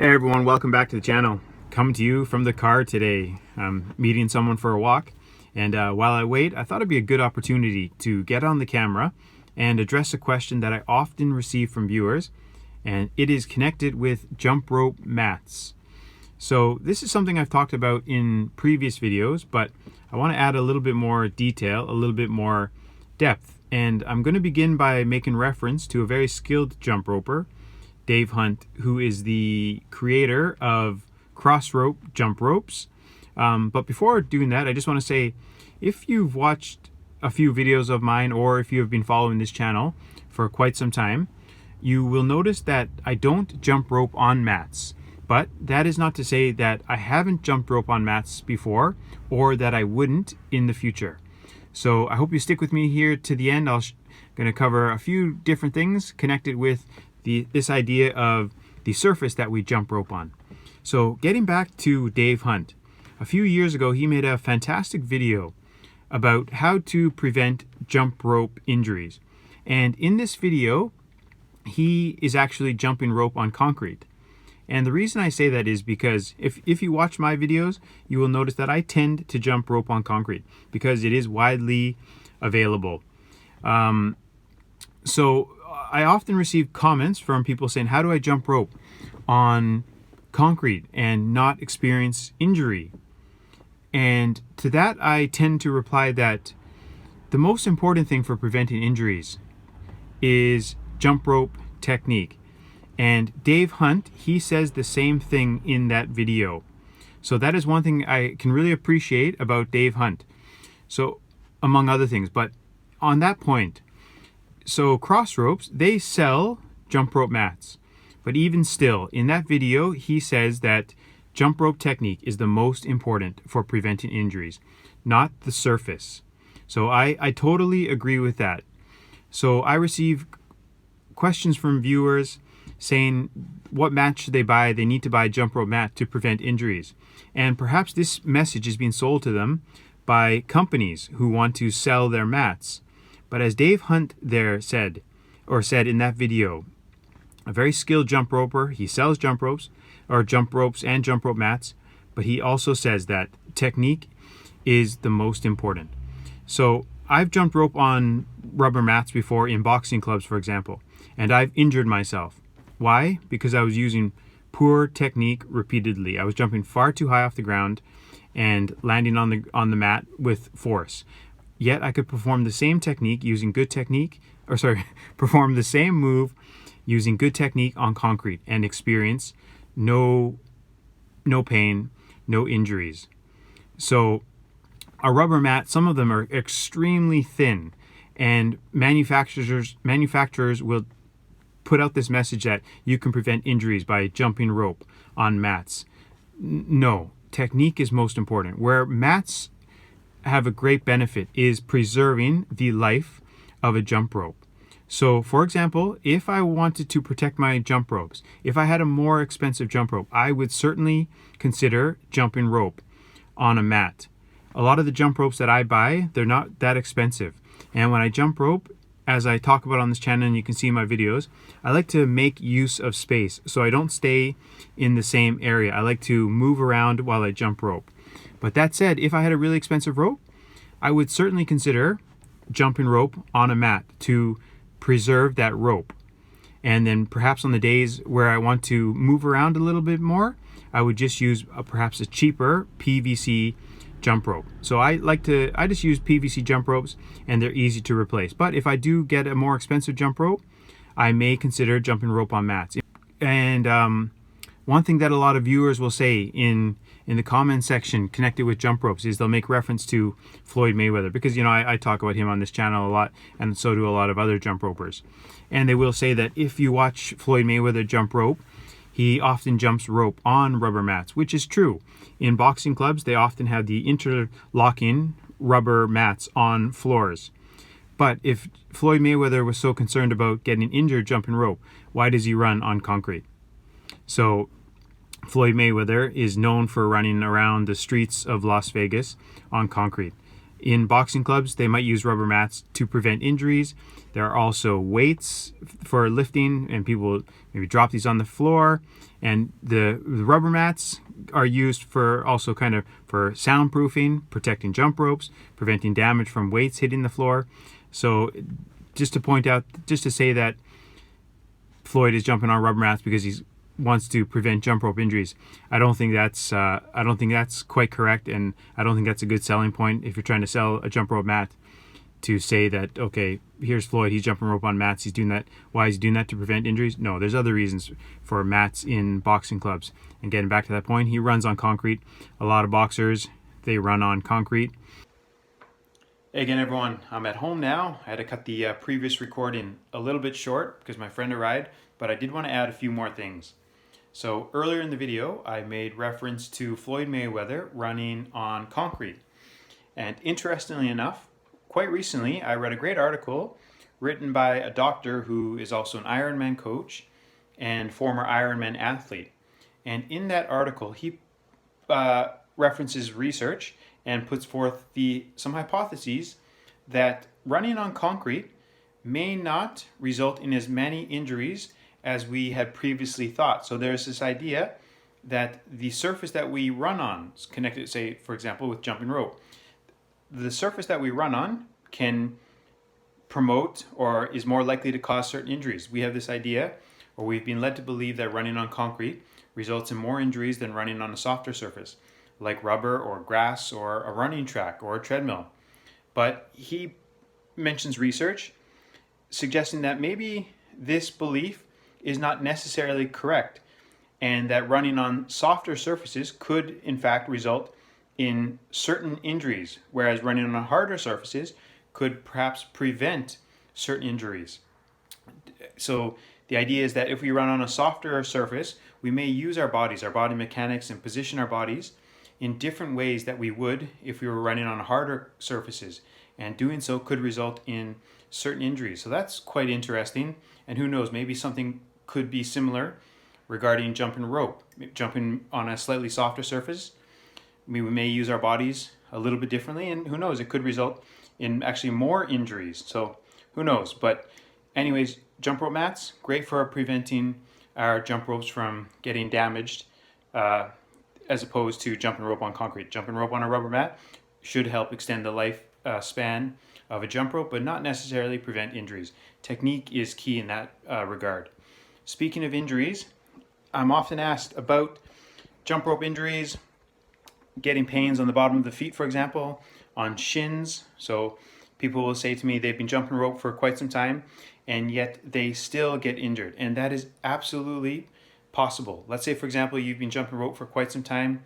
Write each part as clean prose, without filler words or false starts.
Hey everyone, welcome back to the channel. Coming to you from the car today. I'm meeting someone for a walk, and while I wait, I thought it'd be a good opportunity to get on the camera and address a question that I often receive from viewers, and it is connected with jump rope mats. So this is something I've talked about in previous videos, but I want to add a little bit more detail, a little bit more depth, and I'm going to begin by making reference to a very skilled jump roper, Dave Hunt, who is the creator of cross rope jump ropes. But before doing that, I just want to say, if you've watched a few videos of mine, or if you have been following this channel for quite some time, you will notice that I don't jump rope on mats. But that is not to say that I haven't jumped rope on mats before, or that I wouldn't in the future. So I hope you stick with me here to the end. I'm going to cover a few different things connected with this idea of the surface that we jump rope on. So getting back to Dave Hunt, a few years ago he made a fantastic video about how to prevent jump rope injuries. And in this video, he is actually jumping rope on concrete. And the reason I say that is because if you watch my videos, you will notice that I tend to jump rope on concrete because it is widely available. So I often receive comments from people saying, how do I jump rope on concrete and not experience injury? And to that, I tend to reply that the most important thing for preventing injuries is jump rope technique. And Dave Hunt, he says the same thing in that video. So that is one thing I can really appreciate about Dave Hunt. So, among other things, but on that point, so cross ropes, they sell jump rope mats. But even still, in that video, he says that jump rope technique is the most important for preventing injuries, not the surface. So I totally agree with that. So I receive questions from viewers saying what mat should they buy? They need to buy a jump rope mat to prevent injuries. And perhaps this message is being sold to them by companies who want to sell their mats. But as Dave Hunt there said in that video, a very skilled jump roper, he sells jump ropes and jump rope mats, but he also says that technique is the most important. So I've jumped rope on rubber mats before in boxing clubs, for example, and I've injured myself. Why? Because I was using poor technique repeatedly. I was jumping far too high off the ground and landing on the mat with force. Yet I could perform the same technique using good technique, perform the same move using good technique on concrete and experience no pain, no injuries. So a rubber mat, some of them are extremely thin, and manufacturers will put out this message that you can prevent injuries by jumping rope on mats. No, technique is most important. Where mats have a great benefit is preserving the life of a jump rope. So for example, if I wanted to protect my jump ropes, if I had a more expensive jump rope, I would certainly consider jumping rope on a mat. A lot of the jump ropes that I buy, they're not that expensive. And when I jump rope, as I talk about on this channel and you can see in my videos, I like to make use of space. So I don't stay in the same area. I like to move around while I jump rope. But that said, if I had a really expensive rope, I would certainly consider jumping rope on a mat to preserve that rope. And then perhaps on the days where I want to move around a little bit more, I would just use perhaps a cheaper PVC jump rope. So I just use PVC jump ropes, and they're easy to replace. But if I do get a more expensive jump rope, I may consider jumping rope on mats. And one thing that a lot of viewers will say in the comment section connected with jump ropes is they'll make reference to Floyd Mayweather, because I talk about him on this channel a lot, and so do a lot of other jump ropers. And they will say that if you watch Floyd Mayweather jump rope, he often jumps rope on rubber mats, which is true. In boxing clubs, they often have the interlocking rubber mats on floors. But if Floyd Mayweather was so concerned about getting injured jumping rope, why does he run on concrete? So Floyd Mayweather is known for running around the streets of Las Vegas on concrete. In boxing clubs, they might use rubber mats to prevent injuries. There are also weights for lifting, and people maybe drop these on the floor. And the rubber mats are used for also kind of for soundproofing, protecting jump ropes, preventing damage from weights hitting the floor. So just to point out, just to say that Floyd is jumping on rubber mats because he wants to prevent jump rope injuries, I don't think that's quite correct, and I don't think that's a good selling point if you're trying to sell a jump rope mat, to say that, okay, here's Floyd, he's jumping rope on mats, he's doing that. Why is he doing that? To prevent injuries? No, there's other reasons for mats in boxing clubs. And getting back to that point, he runs on concrete. A lot of boxers, they run on concrete. Hey again, everyone, I'm at home now. I had to cut the previous recording a little bit short because my friend arrived, but I did want to add a few more things. So earlier in the video, I made reference to Floyd Mayweather running on concrete. And interestingly enough, quite recently, I read a great article written by a doctor who is also an Ironman coach and former Ironman athlete. And in that article, he references research and puts forth some hypotheses that running on concrete may not result in as many injuries as we had previously thought. So there's this idea that the surface that we run on is connected, say, for example, with jumping rope. The surface that we run on can promote or is more likely to cause certain injuries. We have this idea, or we've been led to believe, that running on concrete results in more injuries than running on a softer surface, like rubber or grass or a running track or a treadmill. But he mentions research suggesting that maybe this belief is not necessarily correct, and that running on softer surfaces could in fact result in certain injuries, whereas running on harder surfaces could perhaps prevent certain injuries. So the idea is that if we run on a softer surface, we may use our body mechanics, and position our bodies in different ways that we would if we were running on harder surfaces, and doing so could result in certain injuries. So that's quite interesting, and who knows, maybe something could be similar regarding jumping rope. Jumping on a slightly softer surface, we may use our bodies a little bit differently, and who knows, it could result in actually more injuries. So who knows? But anyways, jump rope mats, great for preventing our jump ropes from getting damaged, as opposed to jumping rope on concrete. Jumping rope on a rubber mat should help extend the life span of a jump rope, but not necessarily prevent injuries. Technique is key in that regard. Speaking of injuries, I'm often asked about jump rope injuries, getting pains on the bottom of the feet, for example, on shins. So people will say to me they've been jumping rope for quite some time, and yet they still get injured. And that is absolutely possible. Let's say, for example, you've been jumping rope for quite some time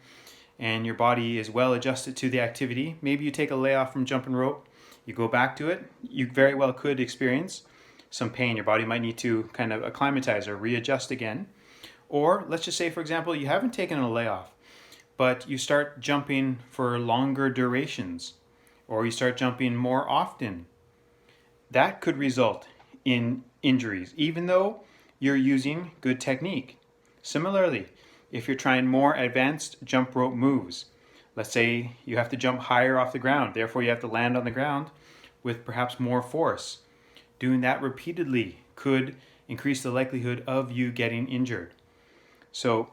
and your body is well adjusted to the activity. Maybe you take a layoff from jumping rope, you go back to it, you very well could experience some pain. Your body might need to kind of acclimatize or readjust again. Or let's just say, for example, you haven't taken a layoff, but you start jumping for longer durations, or you start jumping more often. That could result in injuries, even though you're using good technique. Similarly, if you're trying more advanced jump rope moves, let's say you have to jump higher off the ground, therefore you have to land on the ground with perhaps more force. Doing that repeatedly could increase the likelihood of you getting injured. So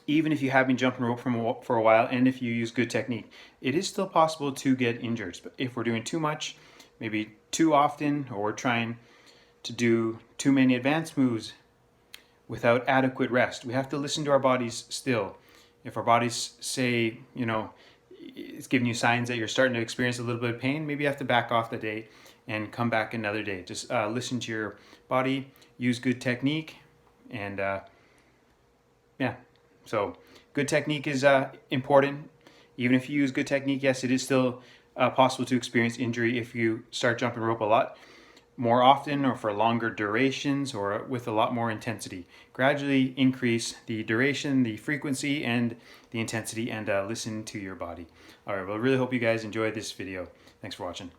even if you have been jumping rope for a while, and if you use good technique, it is still possible to get injured. But if we're doing too much, maybe too often, or we're trying to do too many advanced moves without adequate rest, we have to listen to our bodies still. If our bodies say, it's giving you signs that you're starting to experience a little bit of pain, maybe you have to back off the day and come back another day. Just listen to your body, use good technique, and so good technique is important. Even if you use good technique, yes, it is still possible to experience injury if you start jumping rope a lot more often, or for longer durations, or with a lot more intensity. Gradually increase the duration, the frequency, and the intensity, and listen to your body. All right, well, I really hope you guys enjoyed this video. Thanks for watching.